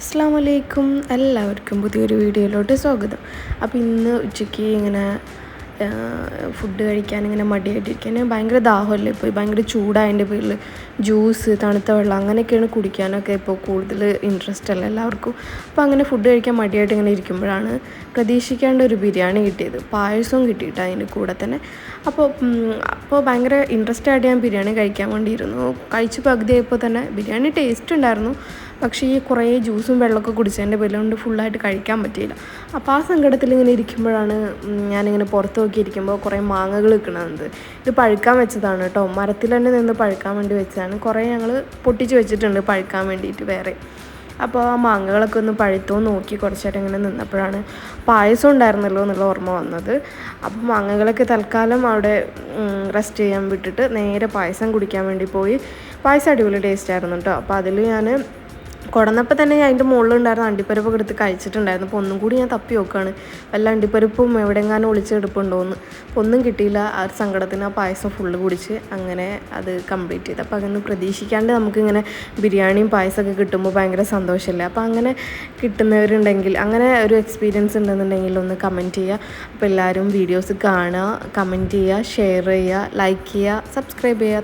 അസ്സലാമു അലൈക്കും, എല്ലാവർക്കും പുതിയൊരു വീഡിയോയിലോട്ട് സ്വാഗതം. അപ്പോൾ ഇന്ന് ഉച്ചയ്ക്ക് ഇങ്ങനെ ഫുഡ് കഴിക്കാൻ ഇങ്ങനെ മടിയായിട്ടിരിക്കാൻ ഭയങ്കര ദാഹമല്ലേ, ഇപ്പോൾ ഭയങ്കര ചൂടായതിൻ്റെ പേരിൽ ജ്യൂസ്, തണുത്ത വെള്ളം അങ്ങനെയൊക്കെയാണ് കുടിക്കാനൊക്കെ ഇപ്പോൾ കൂടുതൽ ഇൻട്രസ്റ്റ് അല്ല എല്ലാവർക്കും. അപ്പോൾ അങ്ങനെ ഫുഡ് കഴിക്കാൻ മടിയായിട്ട് ഇങ്ങനെ ഇരിക്കുമ്പോഴാണ് പ്രതീക്ഷിക്കാണ്ട് ഒരു ബിരിയാണി കിട്ടിയത്, പായസവും കിട്ടിയിട്ട് അതിൻ്റെ കൂടെ തന്നെ. അപ്പോൾ ഭയങ്കര ഇൻട്രസ്റ്റ് ആയിട്ട് ഞാൻ ബിരിയാണി കഴിക്കാൻ വേണ്ടിയിരുന്നു. കഴിച്ച് പകുതിയായപ്പോൾ തന്നെ ബിരിയാണി ടേസ്റ്റ് ഉണ്ടായിരുന്നു, പക്ഷേ ഈ കുറേ ജ്യൂസും വെള്ളമൊക്കെ കുടിച്ചതിൻ്റെ പേരിൽ കൊണ്ട് ഫുള്ളായിട്ട് കഴിക്കാൻ പറ്റിയില്ല. അപ്പോൾ ആ സങ്കടത്തിൽ ഇങ്ങനെ ഇരിക്കുമ്പോഴാണ് ഞാനിങ്ങനെ പുറത്ത് നോക്കിയിരിക്കുമ്പോൾ കുറേ മാങ്ങകൾ നിൽക്കണത്. ഇത് പഴുക്കാൻ വെച്ചതാണ് കേട്ടോ, മരത്തിൽ തന്നെ നിന്ന് പഴുക്കാൻ വേണ്ടി വെച്ചതാണ്. കുറേ ഞങ്ങൾ പൊട്ടിച്ച് വെച്ചിട്ടുണ്ട് പഴുക്കാൻ വേണ്ടിയിട്ട് വേറെ. അപ്പോൾ ആ മാങ്ങകളൊക്കെ ഒന്ന് പഴുത്തോ നോക്കി കുറച്ചേരം ഇങ്ങനെ നിന്നപ്പോഴാണ് പായസം ഉണ്ടായിരുന്നല്ലോ എന്നുള്ള ഓർമ്മ വന്നത്. അപ്പോൾ മാങ്ങകളൊക്കെ തൽക്കാലം അവിടെ റെസ്റ്റ് ചെയ്യാൻ വിട്ടിട്ട് നേരെ പായസം കുടിക്കാൻ വേണ്ടി പോയി. പായസം അടിപൊളി ടേസ്റ്റ് ആയിരുന്നു കേട്ടോ. അപ്പോൾ അതിൽ ഞാൻ കൊടന്നപ്പോൾ തന്നെ ഞാൻ അതിൻ്റെ മുകളിലുണ്ടായിരുന്ന അണ്ടിപ്പരിപ്പൊക്കെ എടുത്ത് കഴിച്ചിട്ടുണ്ടായിരുന്നു. അപ്പോൾ ഒന്നും കൂടി ഞാൻ തപ്പി നോക്കുകയാണ് വല്ല അണ്ടിപ്പരിപ്പും എവിടെയെങ്ങാനും ഒളിച്ചെടുപ്പുണ്ടോയെന്ന്. അപ്പോൾ ഒന്നും കിട്ടിയില്ല. ആ ഒരു സങ്കടത്തിന് ആ പായസം ഫുള്ള് കുടിച്ച് അങ്ങനെ അത് കംപ്ലീറ്റ് ചെയ്ത്. അപ്പോൾ അങ്ങനെ പ്രതീക്ഷിക്കാണ്ട് നമുക്കിങ്ങനെ ബിരിയാണിയും പായസമൊക്കെ കിട്ടുമ്പോൾ ഭയങ്കര സന്തോഷമല്ലേ. അപ്പോൾ അങ്ങനെ കിട്ടുന്നവരുണ്ടെങ്കിൽ, അങ്ങനെ ഒരു എക്സ്പീരിയൻസ് ഉണ്ടെന്നുണ്ടെങ്കിൽ ഒന്ന് കമൻറ്റ് ചെയ്യുക. അപ്പോൾ എല്ലാവരും വീഡിയോസ് കാണുക, കമൻറ്റ് ചെയ്യുക, ഷെയർ ചെയ്യുക, ലൈക്ക് ചെയ്യുക, സബ്സ്ക്രൈബ് ചെയ്യുക.